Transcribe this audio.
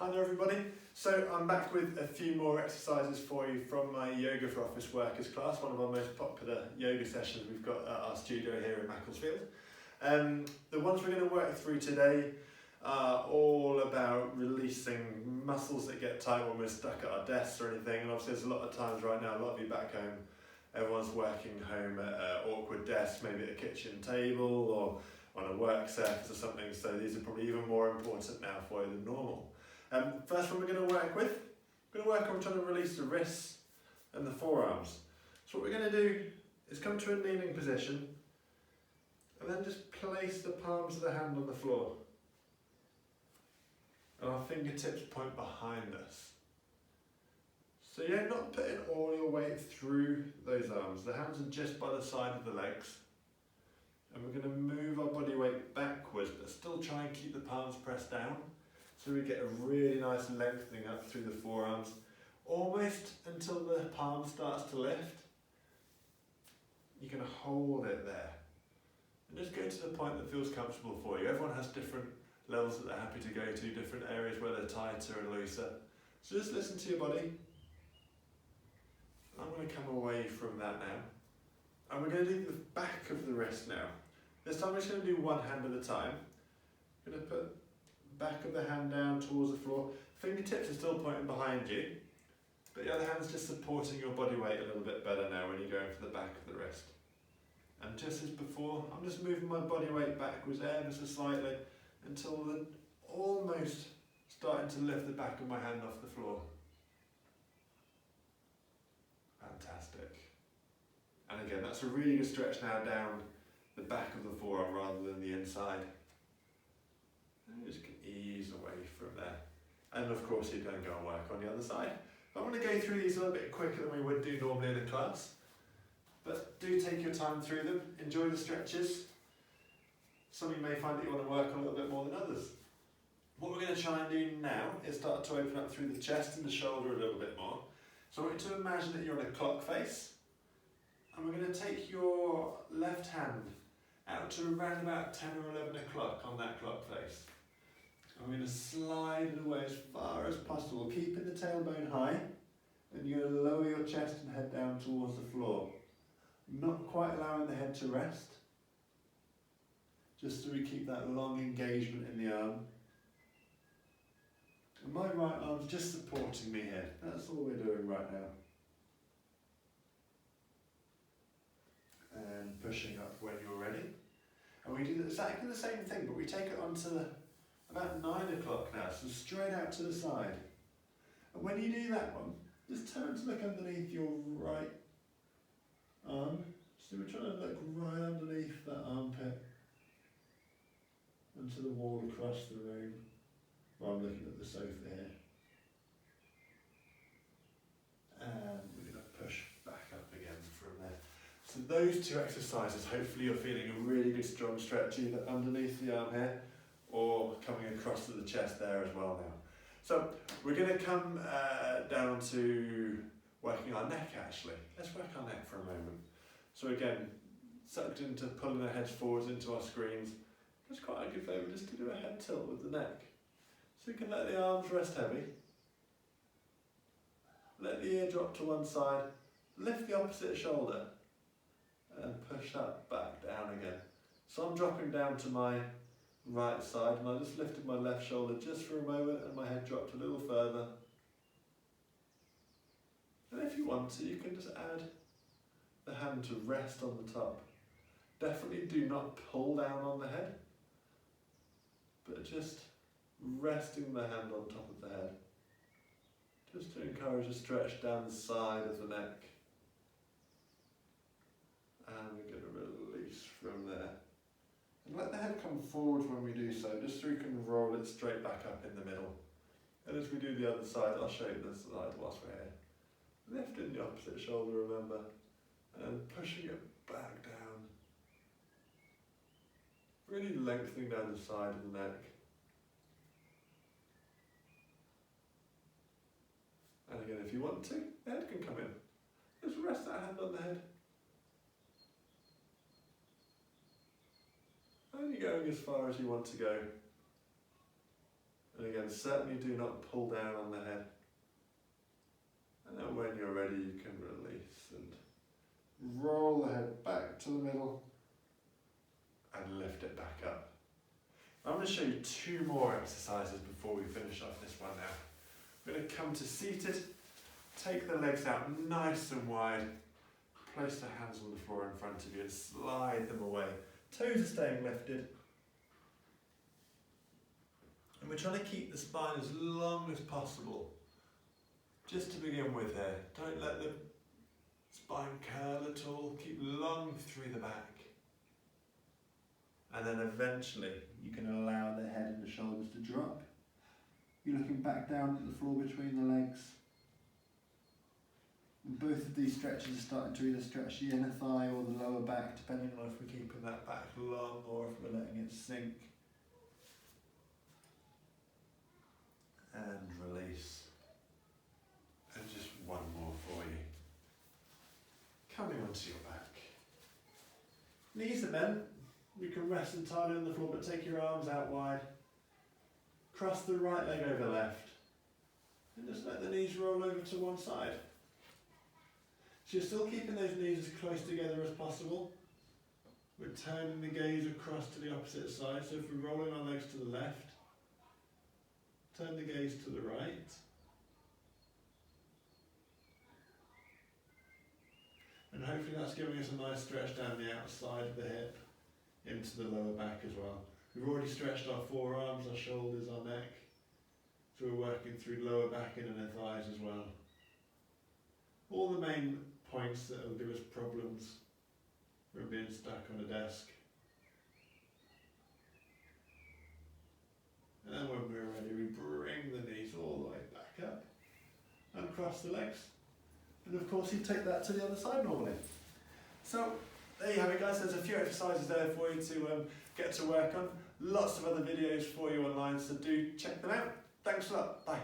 Hi there everybody. So I'm back with a few more exercises for you from my Yoga for Office Workers class, one of our most popular yoga sessions we've got at our studio here in Macclesfield. The ones we're going to work through today are all about releasing muscles that get tight when we're stuck at our desks or anything, and obviously there's a lot of times right now, a lot of you back home, everyone's working home at an awkward desk, maybe at a kitchen table or on a work surface or something, so these are probably even more important now for you than normal. First one we're going to work with, we're going to work on trying to release the wrists and the forearms. So what we're going to do is come to a kneeling position and then just place the palms of the hand on the floor. And our fingertips point behind us. So you're not putting all your weight through those arms. The hands are just by the side of the legs. And we're going to move our body weight backwards, but still try and keep the palms pressed down. So we get a really nice lengthening up through the forearms, almost until the palm starts to lift. You're going to hold it there. And just go to the point that feels comfortable for you. Everyone has different levels that they're happy to go to, different areas where they're tighter and looser. So just listen to your body. I'm going to come away from that now. And we're going to do the back of the wrist now. This time we're just going to do one hand at a time. I'm going to put back of the hand down towards the floor. Fingertips are still pointing behind you, but the other hand's just supporting your body weight a little bit better now when you're going for the back of the wrist. And just as before, I'm just moving my body weight backwards ever so slightly until the almost starting to lift the back of my hand off the floor. Fantastic. And again, that's a really good stretch now down the back of the forearm rather than the inside. And just ease away from there. And of course you don't go and work on the other side. I want to go through these a little bit quicker than we would do normally in a class. But do take your time through them, enjoy the stretches. Some of you may find that you want to work on a little bit more than others. What we're going to try and do now is start to open up through the chest and the shoulder a little bit more. So I want you to imagine that you're in a clock face. And we're going to take your left hand out to around about 10 or 11 o'clock on that clock face. And we're going to slide it away as far as possible, keeping the tailbone high. And you're going to lower your chest and head down towards the floor. Not quite allowing the head to rest. Just so we keep that long engagement in the arm. And my right arm's just supporting me here. That's all we're doing right now. And pushing up when you're ready. And we do exactly the same thing, but we take it on to about 9 o'clock now, so straight out to the side. And when you do that one, just turn to look underneath your right arm. So we're trying to look right underneath that armpit and to the wall across the room. Well, I'm looking at the sofa here. And we're going to push back up again from there. So those two exercises, hopefully you're feeling a really good strong stretch either underneath the arm here or coming across to the chest there as well now. So we're going to come down to working our neck actually. Let's work our neck for a moment. So again, sucked into pulling our heads forwards into our screens. It's quite a good favour just to do a head tilt with the neck. So you can let the arms rest heavy. Let the ear drop to one side. Lift the opposite shoulder. And push that back down again. So I'm dropping down to my right side and I just lifted my left shoulder just for a moment and my head dropped a little further. And if you want to, you can just add the hand to rest on the top. Definitely do not pull down on the head, but just resting the hand on top of the head. Just to encourage a stretch down the side of the neck. And we're going to release from there. And let the head come forward when we do so, just so we can roll it straight back up in the middle. And as we do the other side, I'll show you this side whilst we're here. Lifting the opposite shoulder, remember, and pushing it back down. Really lengthening down the side of the neck. And again, if you want to, the head can come in. Just rest that hand on the head. Only going as far as you want to go. And again, again, certainly do not pull down on the head. And then when you're ready, you can release and roll the head back to the middle and lift it back up. I'm going to show you 2 more exercises before we finish off this one now. We're going to come to seated, take the legs out nice and wide, place the hands on the floor in front of you and slide them away. Toes are staying lifted. And we're trying to keep the spine as long as possible. Just to begin with here, don't let the spine curl at all, keep long through the back. And then eventually you can allow the head and the shoulders to drop. You're looking back down at the floor between the legs. And both of these stretches are starting to either stretch the inner thigh or the lower back, depending on if we're keeping that back long or if we're letting it sink. And release. And just one more for you. Coming onto your back. Knees are bent. You can rest entirely on the floor, but take your arms out wide. Cross the right leg over left. And just let the knees roll over to one side. So you're still keeping those knees as close together as possible. We're turning the gaze across to the opposite side. So if we're rolling our legs to the left, turn the gaze to the right. And hopefully that's giving us a nice stretch down the outside of the hip into the lower back as well. We've already stretched our forearms, our shoulders, our neck. So we're working through lower back and inner thighs as well. All the main points that will give us problems from being stuck on a desk. And then when we're ready, we bring the knees all the way back up and cross the legs. And of course you take that to the other side normally. So there you have it guys, there's a few exercises there for you to get to work on. Lots of other videos for you online, so do check them out. Thanks a lot, bye.